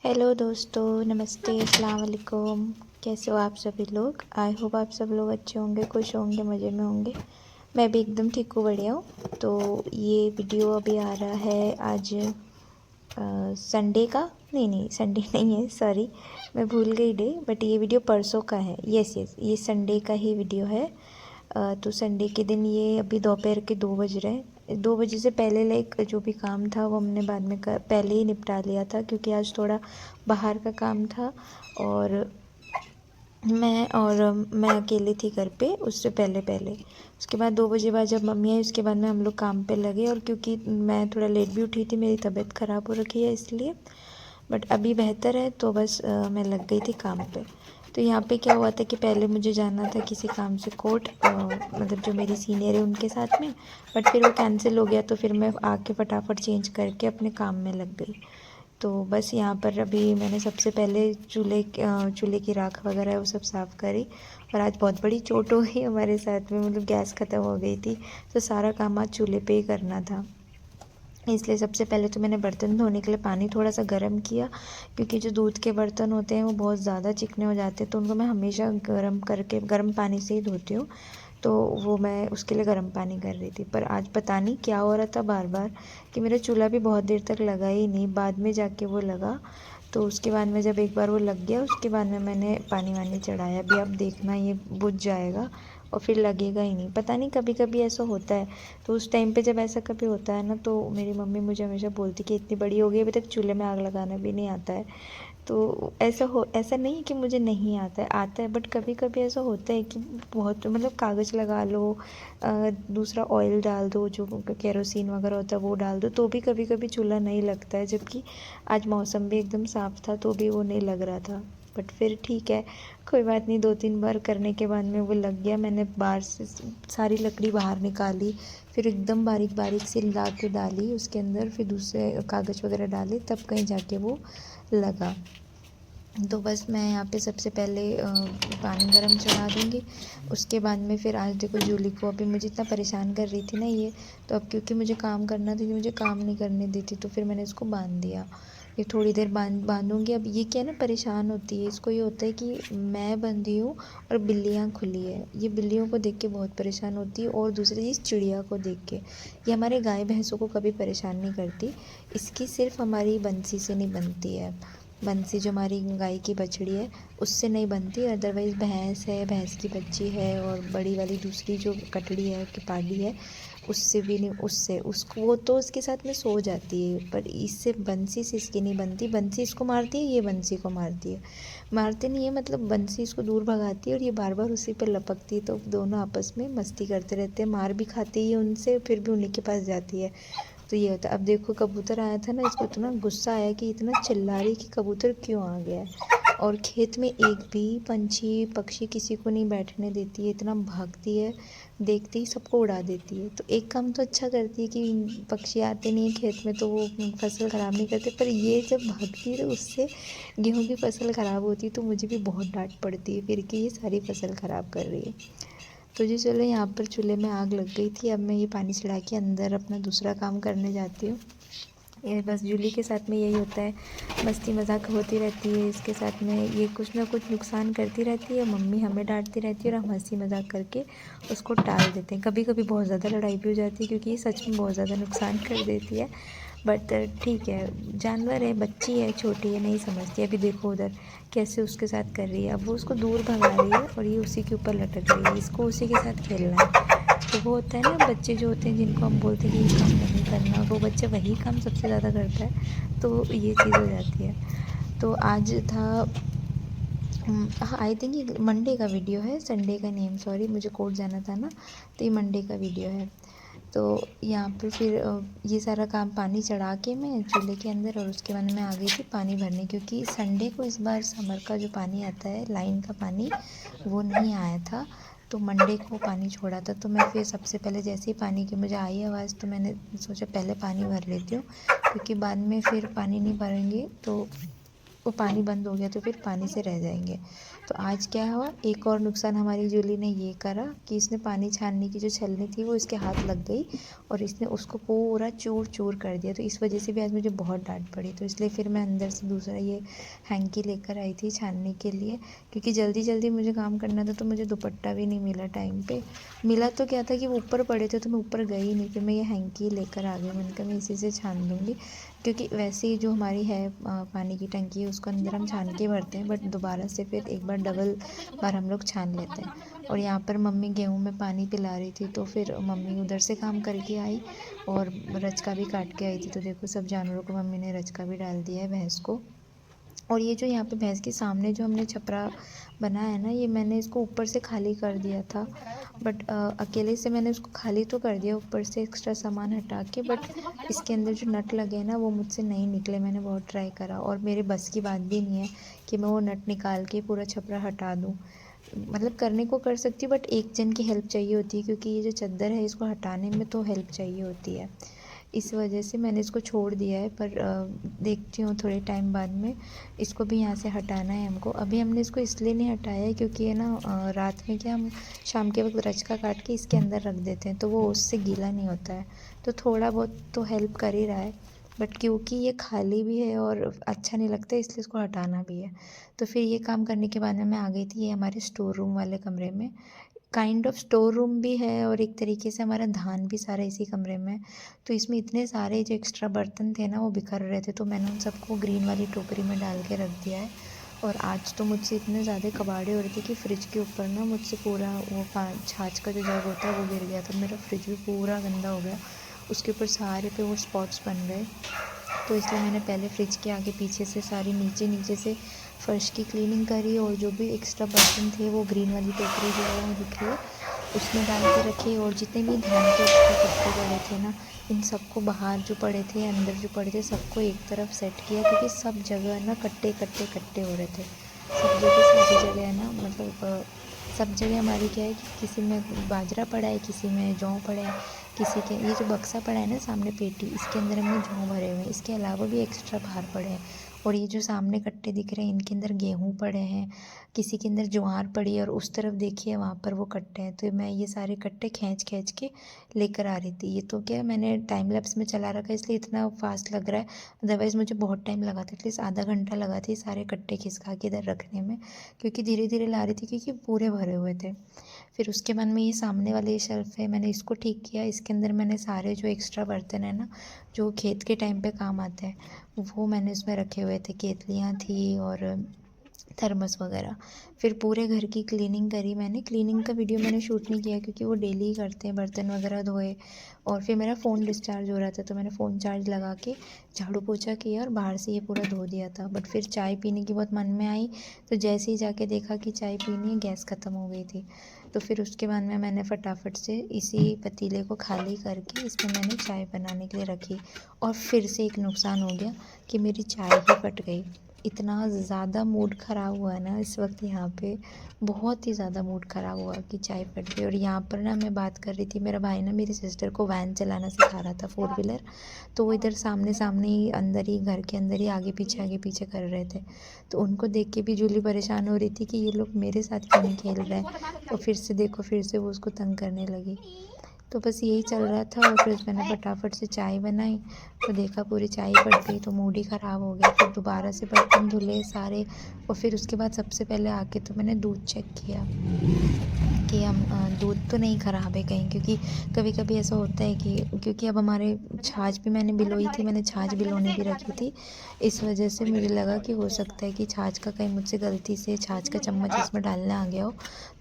Hello दोस्तों, नमस्ते, अस्सलाम वालेकुम। कैसे हो आप सभी लोग? आई होप आप सब लोग अच्छे होंगे, खुश होंगे, मज़े में होंगे। मैं भी एकदम ठीक हूँ, बढ़िया हूँ। तो ये वीडियो अभी आ रहा है आज संडे का। नहीं, संडे नहीं है, सॉरी, मैं भूल गई डे। बट ये वीडियो परसों का है। यस, ये संडे का ही वीडियो है। तो संडे के दिन ये अभी दोपहर के 2 बज रहे हैं। 2 बजे से पहले लाइक जो भी काम था वो हमने बाद में पहले ही निपटा लिया था, क्योंकि आज थोड़ा बाहर का काम था। और मैं अकेली थी घर पे उससे पहले पहले। उसके बाद 2 बजे बाद जब मम्मी आई, उसके बाद में हम लोग काम पे लगे। और क्योंकि मैं थोड़ा लेट भी उठी थी, मेरी तबीयत ख़राब हो रखी है इसलिए। बट अभी बेहतर है, तो बस मैं लग गई थी काम पे। तो यहाँ पे क्या हुआ था कि पहले मुझे जाना था किसी काम से कोर्ट, मतलब जो मेरी सीनियर है उनके साथ में। बट फिर वो कैंसिल हो गया, तो फिर मैं आके फटाफट चेंज करके अपने काम में लग गई। तो बस यहाँ पर अभी मैंने सबसे पहले चूल्हे की राख वगैरह है वो सब साफ़ करी। और आज बहुत बड़ी चोट हो गई हमारे साथ में, मतलब गैस ख़त्म हो गई थी। तो सारा काम आज चूल्हे पे ही करना था। इसलिए सबसे पहले तो मैंने बर्तन धोने के लिए पानी थोड़ा सा गर्म किया, क्योंकि जो दूध के बर्तन होते हैं वो बहुत ज़्यादा चिकने हो जाते हैं। तो उनको मैं हमेशा गर्म पानी से ही धोती हूँ। तो वो मैं उसके लिए गर्म पानी कर रही थी। पर आज पता नहीं क्या हो रहा था बार बार, कि मेरा चूल्हा भी बहुत देर तक लगा ही नहीं, बाद में जाके वो लगा। तो उसके बाद में जब एक बार वो लग गया, उसके बाद में मैंने पानी वानी चढ़ाया। अभी अब देखना ये बुझ जाएगा और फिर लगेगा ही नहीं। पता नहीं, कभी कभी ऐसा होता है। तो उस टाइम पे जब ऐसा कभी होता है ना, तो मेरी मम्मी मुझे हमेशा बोलती कि इतनी बड़ी हो गई, अभी तक चूल्हे में आग लगाना भी नहीं आता है। तो ऐसा नहीं कि मुझे नहीं आता है। बट कभी कभी ऐसा होता है कि बहुत, मतलब कागज़ लगा लो, दूसरा ऑयल डाल दो, जो केरोसिन वगैरह होता है वो डाल दो, तो भी कभी कभी चूल्हा नहीं लगता है। जबकि आज मौसम भी एकदम साफ़ था, तो भी वो नहीं लग रहा था। बट फिर ठीक है, कोई बात नहीं। 2-3 बार करने के बाद में वो लग गया। मैंने बाहर से सारी लकड़ी बाहर निकाली, फिर एकदम बारीक बारीक से ला के डाली उसके अंदर, फिर दूसरे कागज़ वगैरह डाले, तब कहीं जाके वो लगा। तो बस मैं यहाँ पे सबसे पहले पानी गर्म चढ़ा दूँगी। उसके बाद में फिर आज देखो जूली को, अभी मुझे इतना परेशान कर रही थी ना ये। तो अब क्योंकि मुझे काम करना था, कि मुझे काम नहीं करने देती, तो फिर मैंने इसको बांध दिया। ये थोड़ी देर बांधूँगी। अब ये क्या है ना, परेशान होती है। इसको ये होता है कि मैं बंधी हूँ और बिल्लियाँ खुली है। ये बिल्लियों को देख के बहुत परेशान होती है, और दूसरी चीज़ चिड़िया को देख के। ये हमारे गाय भैंसों को कभी परेशान नहीं करती। इसकी सिर्फ हमारी बंसी से नहीं बनती है। बंसी जो हमारी गाय की बछड़ी है उससे नहीं बनती। अदरवाइज़ भैंस है, भैंस की बच्ची है, और बड़ी वाली दूसरी जो कटड़ी है कि पाडी है, उससे भी नहीं, उससे उसको वो तो उसके साथ में सो जाती है। पर इससे बंसी से इसकी नहीं बनती। बंसी इसको मारती है, ये बंसी को मारती है। मारते नहीं है मतलब, बंसी इसको दूर भगाती है और ये बार बार उसी पर लपकती है। तो दोनों आपस में मस्ती करते रहते हैं। मार भी खाती है उनसे, फिर भी उन्हीं के पास जाती है। तो ये होता है। अब देखो कबूतर आया था ना, इसको इतना गुस्सा आया कि इतना चिल्ला रही कि कबूतर क्यों आ गया है। और खेत में एक भी पंछी पक्षी किसी को नहीं बैठने देती है, इतना भागती है, देखते ही सबको उड़ा देती है। तो एक काम तो अच्छा करती है कि पक्षी आते नहीं है खेत में, तो वो फसल ख़राब नहीं करते। पर ये जब भागती है तो उससे गेहूँ की फसल ख़राब होती है। तो मुझे भी बहुत डांट पड़ती है फिर, कि ये सारी फसल ख़राब कर रही है। तो जी चलो, यहाँ पर चूल्हे में आग लग गई थी। अब मैं ये पानी चढ़ा के अंदर अपना दूसरा काम करने जाती हूँ। ये बस जूली के साथ में यही होता है, मस्ती मजाक होती रहती है इसके साथ में। ये कुछ ना कुछ नुकसान करती रहती है, मम्मी हमें डांटती रहती है, और हम हंसी मजाक करके उसको टाल देते हैं। कभी कभी बहुत ज़्यादा लड़ाई भी हो जाती है, क्योंकि ये सच में बहुत ज़्यादा नुकसान कर देती है। बट ठीक है, जानवर है, बच्ची है, छोटी है, नहीं समझती। अभी देखो उधर कैसे उसके साथ कर रही है। अब वो उसको दूर भगा रही है और ये उसी के ऊपर लटक रही है। इसको उसी के साथ खेलना है। तो वो होता है ना, बच्चे जो होते हैं जिनको हम बोलते हैं कि ये काम नहीं करना, और वो बच्चा वही काम सबसे ज़्यादा करता है। तो ये चीज़ हो जाती है। तो आज था, हाँ, आई थिंक ये मंडे का वीडियो है, संडे का नहीं। सॉरी, मुझे कोर्ट जाना था ना, तो ये मंडे का वीडियो है। तो यहाँ पे फिर ये सारा काम पानी चढ़ा के मैं चूल्हे के अंदर, और उसके बाद मैं आ गई थी पानी भरने, क्योंकि संडे को इस बार समर का जो पानी आता है, लाइन का पानी, वो नहीं आया था। तो मंडे को पानी छोड़ा था। तो मैं फिर सबसे पहले जैसे ही पानी की मुझे आई आवाज़, तो मैंने सोचा पहले पानी भर लेती हूँ, क्योंकि बाद में फिर पानी नहीं भरेंगे तो वो पानी बंद हो गया तो फिर पानी से रह जाएंगे। तो आज क्या हुआ, एक और नुकसान हमारी जूली ने ये करा कि इसने पानी छानने की जो छलनी थी वो इसके हाथ लग गई और इसने उसको पूरा चूर चूर कर दिया। तो इस वजह से भी आज मुझे बहुत डांट पड़ी। तो इसलिए फिर मैं अंदर से दूसरा ये हैंकी लेकर आई थी छानने के लिए, क्योंकि जल्दी जल्दी मुझे काम करना था। तो मुझे दुपट्टा भी नहीं मिला टाइम पे। मिला तो क्या था कि वो ऊपर पड़े थे तो मैं ऊपर गई नहीं। फिर मैं ये हैंकी लेकर आ गई। मैंने कहा मैं इसी से छान दूँगी, क्योंकि वैसे ही जो हमारी है पानी की टंकी है उसको अंदर हम छान के भरते हैं, बट दोबारा से फिर एक बार डबल बार हम लोग छान लेते हैं। और यहाँ पर मम्मी गेहूँ में पानी पिला रही थी, तो फिर मम्मी उधर से काम करके आई और रचका भी काट के आई थी। तो देखो सब जानवरों को मम्मी ने रचका भी डाल दिया है भैंस को। और ये जो यहाँ पे भैंस के सामने जो हमने छपरा बनाया है ना, ये मैंने इसको ऊपर से खाली कर दिया था, बट अकेले से मैंने उसको खाली तो कर दिया ऊपर से एक्स्ट्रा सामान हटा के, बट इसके अंदर जो नट लगे हैं ना वो मुझसे नहीं निकले। मैंने बहुत ट्राई करा और मेरे बस की बात भी नहीं है कि मैं वो नट निकाल के पूरा छपरा हटा दूँ। मतलब करने को कर सकती हूँ, बट एक जन की हेल्प चाहिए होती है, क्योंकि ये जो चद्दर है इसको हटाने में तो हेल्प चाहिए होती है। इस वजह से मैंने इसको छोड़ दिया है, पर देखती हूँ थोड़े टाइम बाद में इसको भी यहाँ से हटाना है हमको। अभी हमने इसको इसलिए नहीं हटाया है क्योंकि है ना रात में क्या हम शाम के वक्त रचका काट के इसके अंदर रख देते हैं तो वो उससे गीला नहीं होता है। तो थोड़ा बहुत तो हेल्प कर ही रहा है, बट क्योंकि ये खाली भी है और अच्छा नहीं लगता इसलिए इसको हटाना भी है। तो फिर ये काम करने के बाद में मैं आ गई थी ये हमारे स्टोर रूम वाले कमरे में। काइंड ऑफ स्टोर रूम भी है और एक तरीके से हमारा धान भी सारा इसी कमरे में। तो इसमें इतने सारे जो एक्स्ट्रा बर्तन थे ना वो बिखर रहे थे, तो मैंने उन सबको ग्रीन वाली टोकरी में डाल के रख दिया है। और आज तो मुझसे इतने ज़्यादा कबाड़े हो रहे थे कि फ्रिज के ऊपर ना मुझसे पूरा वो छाछ का जो जग होता है वो गिर गया था। मेरा फ्रिज भी पूरा गंदा हो गया, उसके ऊपर सारे पे वो स्पॉट्स बन गए। तो इसलिए मैंने पहले फ्रिज के आगे पीछे से सारी नीचे नीचे से फ़र्श की क्लीनिंग करी और जो भी एक्स्ट्रा बर्तन थे वो ग्रीन वाली टोकरी जो है वो दिख रही है उसमें डाल के रखे। और जितने भी धान के एक्स्ट्रा कट्टे पड़े थे ना इन सबको बाहर जो पड़े थे अंदर जो पड़े थे सबको एक तरफ सेट किया, क्योंकि सब जगह ना कट्टे कट्टे कट्टे हो रहे थे। सब जगह सारी जगह है ना, मतलब सब जगह हमारी क्या है कि किसी में बाजरा पड़ा है, किसी में जौ पड़ा है, किसी के ये जो बक्सा पड़ा है ना सामने पेटी इसके अंदर हमने जौ भरे हुए हैं। इसके अलावा भी एक्स्ट्रा बाहर पड़े हैं। और ये जो सामने कट्टे दिख रहे हैं इनके अंदर गेहूँ पड़े हैं, किसी के अंदर ज्वार पड़ी है और उस तरफ देखिए वहाँ पर वो कट्टे हैं। तो मैं ये सारे कट्टे खींच खींच के लेकर आ रही थी। ये तो क्या मैंने टाइम लैप्स में चला रखा है इसलिए इतना फास्ट लग रहा है, अदरवाइज़ मुझे बहुत टाइम लगा था, एटलीस्ट आधा घंटा लगा था ये सारे कट्टे खिसका के इधर रखने में, क्योंकि धीरे धीरे ला रही थी क्योंकि पूरे भरे हुए थे। फिर उसके बाद में ये सामने वाले शेल्फ है मैंने इसको ठीक किया। इसके अंदर मैंने सारे जो एक्स्ट्रा बर्तन है ना जो खेत के टाइम पे काम आते हैं वो मैंने इसमें रखे हुए थे। केतलियाँ थी और थर्मस वगैरह। फिर पूरे घर की क्लीनिंग करी मैंने। क्लीनिंग का वीडियो मैंने शूट नहीं किया क्योंकि वो डेली ही करते हैं, बर्तन वगैरह धोए। और फिर मेरा फ़ोन डिस्चार्ज हो रहा था तो मैंने फ़ोन चार्ज लगा के झाड़ू पोछा किया और बाहर से ये पूरा धो दिया था। बट फिर चाय पीने की बहुत मन में आई, तो जैसे ही जाके देखा कि चाय पीनी है गैस ख़त्म हो गई थी। तो फिर उसके बाद में मैंने फटाफट से इसी पतीले को खाली करके इसमें मैंने चाय बनाने के लिए रखी। और फिर से एक नुकसान हो गया कि मेरी चाय ही फट गई। इतना ज़्यादा मूड ख़राब हुआ ना इस वक्त यहाँ पे, बहुत ही ज़्यादा मूड ख़राब हुआ कि चाय फट गई। और यहाँ पर ना मैं बात कर रही थी, मेरा भाई ना मेरी सिस्टर को वैन चलाना सिखा रहा था 4 व्हीलर। तो वो इधर सामने सामने ही अंदर ही घर के अंदर ही आगे पीछे कर रहे थे। तो उनको देख के भी जूली परेशान हो रही थी कि ये लोग मेरे साथ क्यों नहीं खेल रहे हैं। तो फिर से देखो फिर से वो उसको तंग करने लगी। तो बस यही चल रहा था। और फिर मैंने फटाफट से चाय बनाई तो देखा पूरी चाय फट गई, तो मूड ही ख़राब हो गया। फिर दोबारा से बर्तन धुले सारे। और फिर उसके बाद सबसे पहले आके तो मैंने दूध चेक किया कि हम दूध तो नहीं ख़राब है कहीं, क्योंकि कभी कभी ऐसा होता है कि क्योंकि अब हमारे छाछ भी मैंने बिलोई थी, मैंने छाछ बिलोने भी रखी थी। इस वजह से मुझे लगा कि हो सकता है कि छाछ का कहीं मुझसे गलती से छाछ का चम्मच इसमें डालने आ गया हो,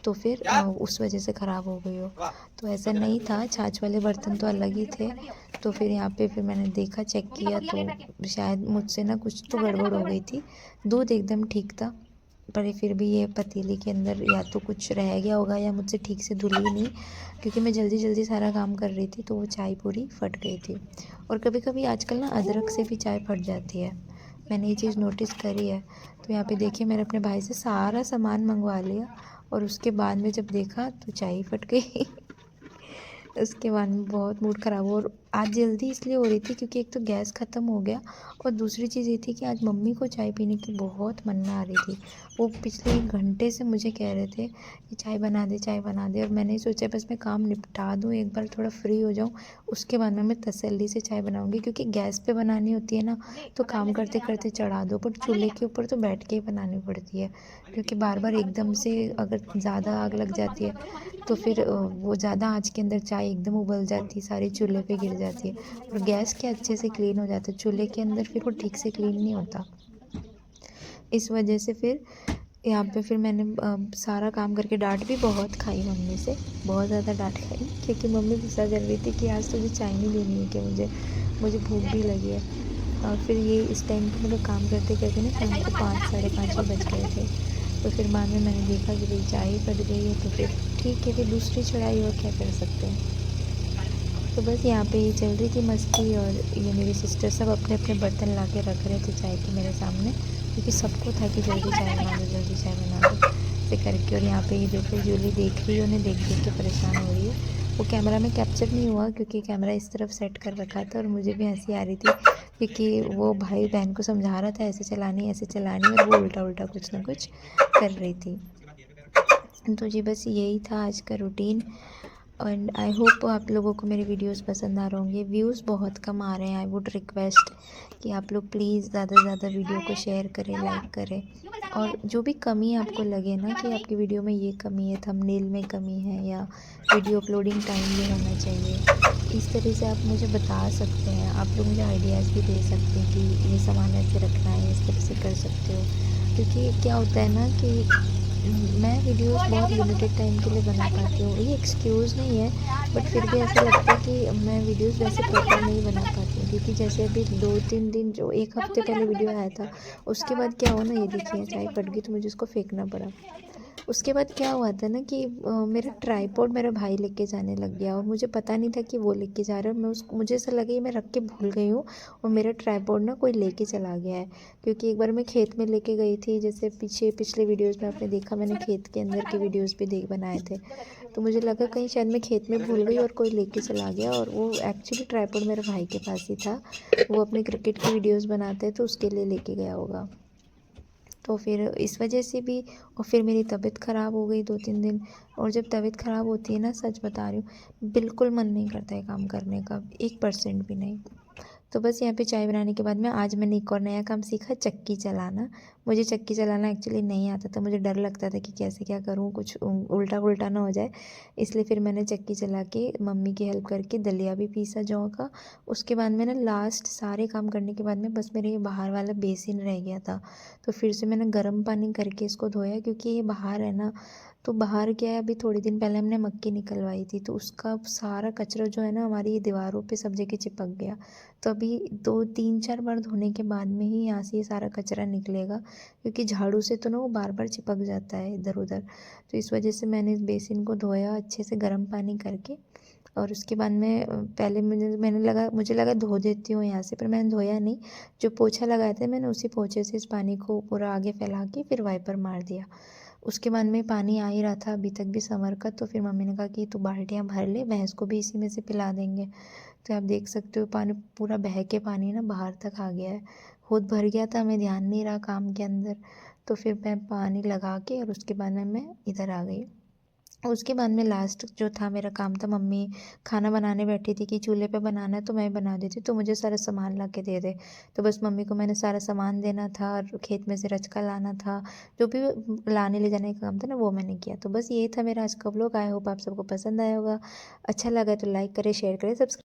तो फिर उस वजह से ख़राब हो गई हो। तो ऐसा नहीं था, छाछ वाले बर्तन तो अलग ही थे। तो फिर यहाँ पे फिर मैंने देखा चेक किया तो शायद मुझसे ना कुछ तो गड़बड़ हो गई थी। दूध एकदम ठीक था, पर फिर भी ये पतीले के अंदर या तो कुछ रह गया होगा या मुझसे ठीक से धुली नहीं, क्योंकि मैं जल्दी जल्दी सारा काम कर रही थी तो वो चाय पूरी फट गई थी। और कभी कभी आजकल ना अदरक से भी चाय फट जाती है, मैंने ये चीज़ नोटिस करी है। तो यहाँ पे देखिए मैंने अपने भाई से सारा सामान मंगवा लिया और उसके बाद में जब देखा तो चाय ही फट गई उसके बाद में बहुत मूड ख़राब हुआ। और आज जल्दी इसलिए हो रही थी क्योंकि एक तो गैस ख़त्म हो गया और दूसरी चीज़ ये थी कि आज मम्मी को चाय पीने की बहुत मन्ना आ रही थी। वो पिछले 1 घंटे से मुझे कह रहे थे कि चाय बना दे और मैंने सोचा बस मैं काम निपटा दूँ, एक बार थोड़ा फ्री हो जाऊँ, उसके बाद में मैं तसल्ली से चाय बनाऊँगी क्योंकि गैस पे बनानी होती है ना, तो काम करते करते चढ़ा दो, बट चूल्हे के ऊपर तो बैठ के ही बनानी पड़ती है क्योंकि बार बार एकदम से अगर ज़्यादा आग लग जाती है तो फिर वो ज़्यादा आँच के अंदर चाय एकदम उबल जाती है, सारी चूल्हे पे गिर जाती है और गैस क्या अच्छे से क्लीन हो जाता है, चूल्हे के अंदर फिर वो ठीक से क्लीन नहीं होता। इस वजह से फिर यहाँ पे फिर मैंने सारा काम करके डांट भी बहुत खाई मम्मी से, बहुत ज़्यादा डांट खाई क्योंकि मम्मी गुस्सा कर रही थी कि आज तुझे चाय नहीं देनी है कि मुझे भूख भी लगी है। और फिर ये इस टाइम पे मतलब काम करते करते ना शाम को 5 साढ़े 5 ही बज गए थे। तो फिर बाद में मैंने देखा कि भाई चाय ही फट गई है, तो फिर ठीक है, फिर दूसरी चढ़ाई और क्या कर सकते हैं। तो बस यहाँ पे ये चल रही थी मस्ती और ये मेरी सिस्टर सब अपने अपने बर्तन ला के रख रहे थे चाय के मेरे सामने क्योंकि सबको था कि जल्दी चाय बना दो, जल्दी चाय बना दो ऐसे करके। और यहाँ पे ये देखो जूली देख रही है, उन्हें देख देख के परेशान हो रही है। वो कैमरा में कैप्चर नहीं हुआ क्योंकि कैमरा इस तरफ सेट कर रखा था और मुझे भी हंसी आ रही थी क्योंकि वो भाई बहन को समझा रहा था ऐसे चलानी और वो उल्टा उल्टा कुछ ना कुछ कर रही थी। तो जी बस यही था आज का रूटीन एंड आई होप आप लोगों को मेरे वीडियोस पसंद आ रहे होंगे। व्यूज़ बहुत कम आ रहे हैं, आई वुड रिक्वेस्ट कि आप लोग प्लीज़ ज़्यादा से ज़्यादा वीडियो को शेयर करें, लाइक करें। और जो भी कमी आपको लगे ना कि आपकी वीडियो में ये कमी है, थंबनेल में कमी है या वीडियो अपलोडिंग टाइम भी होना चाहिए, इस तरह से आप मुझे बता सकते हैं। आप लोग मुझे आइडियाज़ भी दे सकते हैं कि ये सामान ऐसे रखना है, इस तरह से कर सकते हो। क्योंकि क्या होता है ना कि मैं वीडियोस बहुत लिमिटेड टाइम के लिए बना पाती हूँ, ये एक्सक्यूज़ नहीं है, बट फिर भी ऐसा लगता है कि मैं वीडियोस वैसे प्रॉपर नहीं बना पाती हूँ क्योंकि जैसे अभी 2-3 दिन जो 1 हफ्ते पहले वीडियो आया था, उसके बाद क्या हुआ ना, ये देखिए चाय फट गई तो मुझे उसको फेंकना पड़ा। उसके बाद क्या हुआ था ना कि मेरा ट्राइपॉड मेरा भाई लेके जाने लग गया और मुझे पता नहीं था कि वो लेके जा रहा है। मैं उसको मुझे ऐसा लगा कि मैं रख के भूल गई हूँ और मेरा ट्राइपॉड ना कोई लेके चला गया है क्योंकि एक बार मैं खेत में लेके गई थी, जैसे पिछले वीडियोस में आपने देखा, मैंने खेत के अंदर के वीडियोस भी देख बनाए थे। तो मुझे लगा कहीं शायद मैं खेत में भूल गई और कोई लेके चला गया, और वो एक्चुअली ट्राइपॉड मेरे भाई के पास ही था। वो अपने क्रिकेट की वीडियोस बनाते हैं तो उसके लिए लेके गया होगा। तो फिर इस वजह से भी, और फिर मेरी तबीयत ख़राब हो गई 2-3 दिन। और जब तबीयत ख़राब होती है ना, सच बता रही हूँ, बिल्कुल मन नहीं करता है काम करने का, 1% भी नहीं। तो बस यहाँ पे चाय बनाने के बाद में आज मैंने एक और नया काम सीखा, चक्की चलाना। मुझे चक्की चलाना एक्चुअली नहीं आता था, मुझे डर लगता था कि कैसे क्या करूँ, कुछ उल्टा पुल्टा ना हो जाए। इसलिए फिर मैंने चक्की चला के मम्मी की हेल्प करके दलिया भी पीसा जौ का। उसके बाद में ना लास्ट सारे काम करने के बाद में बस मेरे ये बाहर वाला बेसिन रह गया था, तो फिर से मैंने गर्म पानी करके इसको धोया क्योंकि ये बाहर है ना, तो बाहर क्या है, अभी थोड़े दिन पहले हमने मक्की निकलवाई थी तो उसका सारा कचरा जो है ना हमारी दीवारों पे सब जगह चिपक गया। तो अभी 2-3-4 बार धोने के बाद में ही यहाँ से ये सारा कचरा निकलेगा क्योंकि झाड़ू से तो ना वो बार बार चिपक जाता है इधर उधर। तो इस वजह से मैंने इस बेसिन को धोया अच्छे से गर्म पानी करके, और उसके बाद में पहले मुझे लगा धो देती हूँ यहाँ से, पर मैंने धोया नहीं। जो पोछा लगाया था मैंने उसी पोछे से इस पानी को पूरा आगे फैला के फिर वाइपर मार दिया। उसके बाद में पानी आ ही रहा था अभी तक भी समर का, तो फिर मम्मी ने कहा कि तू बाल्टियाँ भर ले, भैंस को भी इसी में से पिला देंगे। तो आप देख सकते हो पानी पूरा बह के पानी ना बाहर तक आ गया है, खुद भर गया था, हमें ध्यान नहीं रहा काम के अंदर। तो फिर मैं पानी लगा के और उसके बाद में मैं इधर आ गई। उसके बाद में लास्ट जो था मेरा काम था, मम्मी खाना बनाने बैठी थी कि चूल्हे पे बनाना है तो मैं बना देती, तो मुझे सारा सामान ला के दे दे। तो बस मम्मी को मैंने सारा सामान देना था और खेत में से रचका लाना था, जो भी लाने ले जाने का काम था ना वो मैंने किया। तो बस ये था मेरा आज का व्लॉग। आई होप आप सबको पसंद आया होगा। अच्छा लगा तो लाइक करें, शेयर करें, सब्सक्राइब